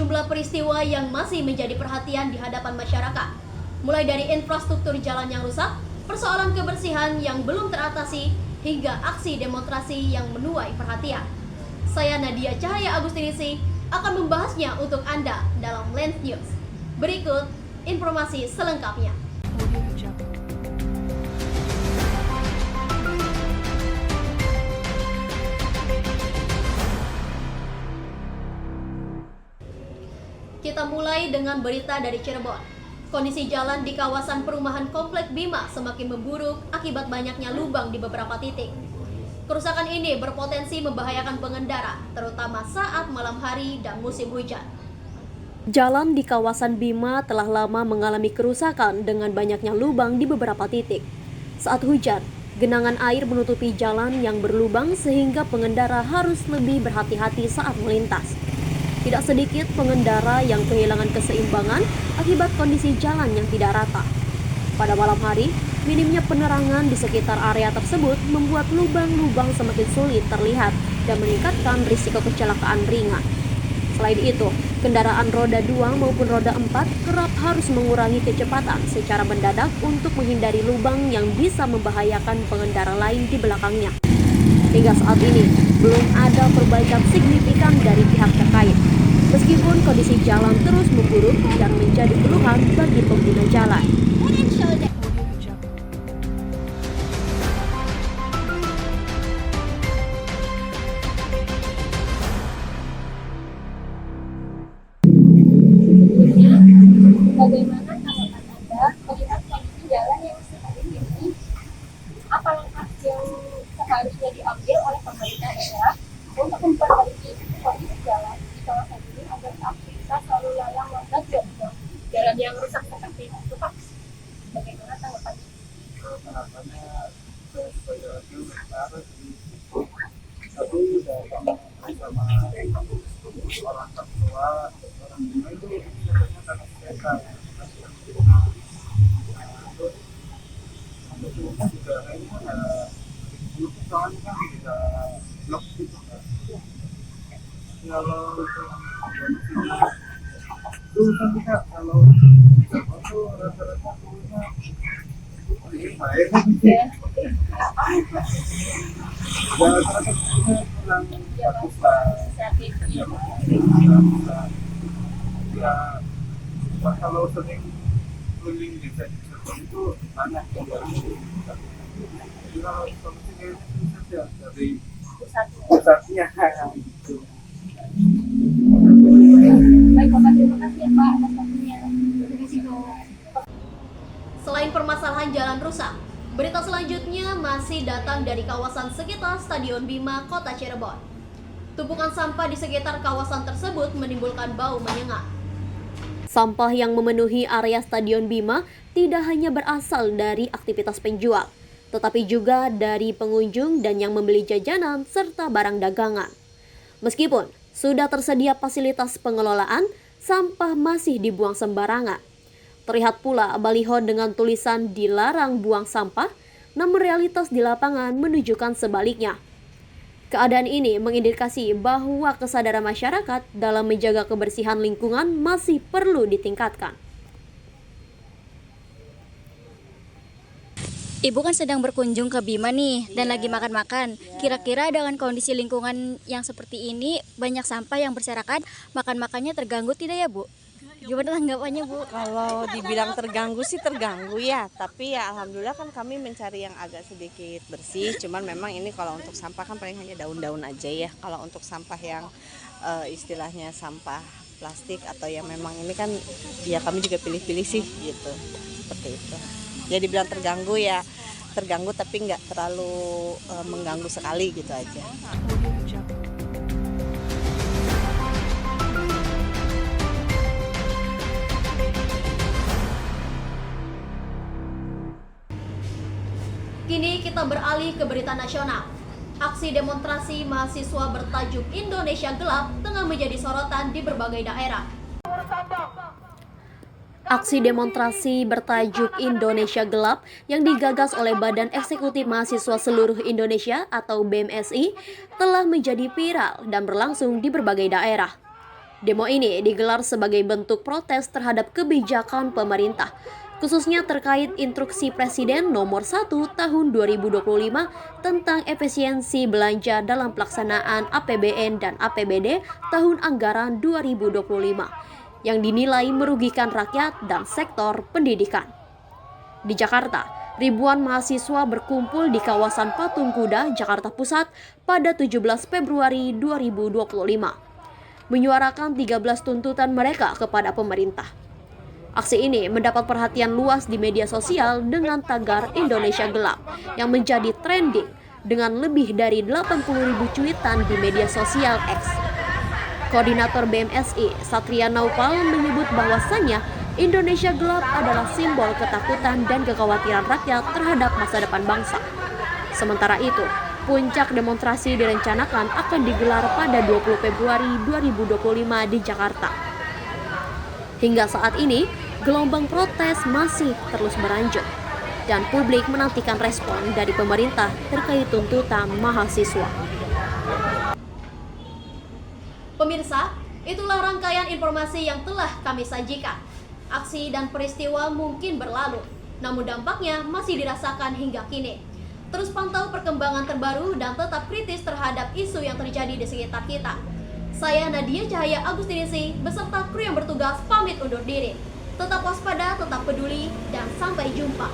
sejumlah peristiwa yang masih menjadi perhatian di hadapan masyarakat. Mulai dari infrastruktur jalan yang rusak, persoalan kebersihan yang belum teratasi, hingga aksi demonstrasi yang menuai perhatian. Saya Nadia Cahaya Agustinisi akan membahasnya untuk Anda dalam Lens News. Berikut informasi selengkapnya. Kita mulai dengan berita dari Cirebon. Kondisi jalan di kawasan perumahan Komplek Bima semakin memburuk akibat banyaknya lubang di beberapa titik. Kerusakan ini berpotensi membahayakan pengendara, terutama saat malam hari dan musim hujan. Jalan di kawasan Bima telah lama mengalami kerusakan dengan banyaknya lubang di beberapa titik. Saat hujan, genangan air menutupi jalan yang berlubang sehingga pengendara harus lebih berhati-hati saat melintas. Tidak sedikit pengendara yang kehilangan keseimbangan akibat kondisi jalan yang tidak rata. Pada malam hari, minimnya penerangan di sekitar area tersebut membuat lubang-lubang semakin sulit terlihat dan meningkatkan risiko kecelakaan ringan. Selain itu, kendaraan roda 2 maupun roda 4 kerap harus mengurangi kecepatan secara mendadak untuk menghindari lubang yang bisa membahayakan pengendara lain di belakangnya. Hingga saat ini, belum ada perbaikan signifikan dari pihak terkait. Meskipun kondisi jalan terus memburuk dan menjadi keluhan bagi pengguna jalan. Bagaimana tanggapan Anda melihat kondisi jalan yang seperti ini? Apa langkah yang seharusnya diambil oleh pemerintah daerah untuk memperbaiki kondisi jalan di kawasan ini agar aktivitas lalu lalang warga tidak jalan yang rusak seperti itu, Pak? Bagaimana tanggapannya? Harapannya tapi sama orang tua orang tua itu biasanya sangat spesial. Juga kayaknya soalnya kan bisa blok gitu kan. Kalau itu kan bisa kalau itu rata-rata turunnya baik kan ya. Rata-rata turunnya kurang bagus lah. Ya kalau sering keliling di Cirebon itu banyak yang baru. Jadi kalau solusinya itu saja dari pusatnya gitu. Baik, Bapak, terima kasih ya, Pak, atas waktunya. Selain permasalahan jalan rusak, berita selanjutnya masih datang dari kawasan sekitar Stadion Bima, Kota Cirebon. Tumpukan sampah di sekitar kawasan tersebut menimbulkan bau menyengat. Sampah yang memenuhi area Stadion Bima tidak hanya berasal dari aktivitas penjual, tetapi juga dari pengunjung dan yang membeli jajanan serta barang dagangan. Meskipun sudah tersedia fasilitas pengelolaan, sampah masih dibuang sembarangan. Terlihat pula baliho dengan tulisan dilarang buang sampah, namun realitas di lapangan menunjukkan sebaliknya. Keadaan ini mengindikasi bahwa kesadaran masyarakat dalam menjaga kebersihan lingkungan masih perlu ditingkatkan. Ibu kan sedang berkunjung ke Bima nih dan lagi makan-makan. Kira-kira dengan kondisi lingkungan yang seperti ini, banyak sampah yang berserakan, makan-makannya terganggu tidak ya, Bu? Gimana tanggapannya, Bu? Kalau dibilang terganggu sih terganggu ya, tapi ya alhamdulillah kan kami mencari yang agak sedikit bersih. Cuman memang ini kalau untuk sampah kan paling hanya daun-daun aja ya. Kalau untuk sampah yang istilahnya sampah plastik atau yang memang ini kan ya kami juga pilih-pilih sih gitu, seperti itu. Jadi bilang terganggu ya terganggu tapi nggak terlalu mengganggu sekali gitu aja. Kini kita beralih ke berita nasional. Aksi demonstrasi mahasiswa bertajuk Indonesia Gelap tengah menjadi sorotan di berbagai daerah. Aksi demonstrasi bertajuk Indonesia Gelap yang digagas oleh Badan Eksekutif Mahasiswa Seluruh Indonesia atau BMSI telah menjadi viral dan berlangsung di berbagai daerah. Demo ini digelar sebagai bentuk protes terhadap kebijakan pemerintah, khususnya terkait Instruksi Presiden Nomor 1 Tahun 2025 tentang efisiensi belanja dalam pelaksanaan APBN dan APBD tahun anggaran 2025 yang dinilai merugikan rakyat dan sektor pendidikan. Di Jakarta, ribuan mahasiswa berkumpul di kawasan Patung Kuda, Jakarta Pusat pada 17 Februari 2025. Menyuarakan 13 tuntutan mereka kepada pemerintah. Aksi ini mendapat perhatian luas di media sosial dengan tagar Indonesia Gelap yang menjadi trending dengan lebih dari 80.000 cuitan di media sosial X. Koordinator BMSI, Satria Naupal, menyebut bahwasannya Indonesia Gelap adalah simbol ketakutan dan kekhawatiran rakyat terhadap masa depan bangsa. Sementara itu, puncak demonstrasi direncanakan akan digelar pada 20 Februari 2025 di Jakarta. Hingga saat ini, gelombang protes masih terus berlanjut dan publik menantikan respon dari pemerintah terkait tuntutan mahasiswa. Pemirsa, itulah rangkaian informasi yang telah kami sajikan. Aksi dan peristiwa mungkin berlalu, namun dampaknya masih dirasakan hingga kini. Terus pantau perkembangan terbaru dan tetap kritis terhadap isu yang terjadi di sekitar kita. Saya Nadia Cahaya Agustinisi beserta kru yang bertugas pamit undur diri. Tetap waspada, tetap peduli, dan sampai jumpa.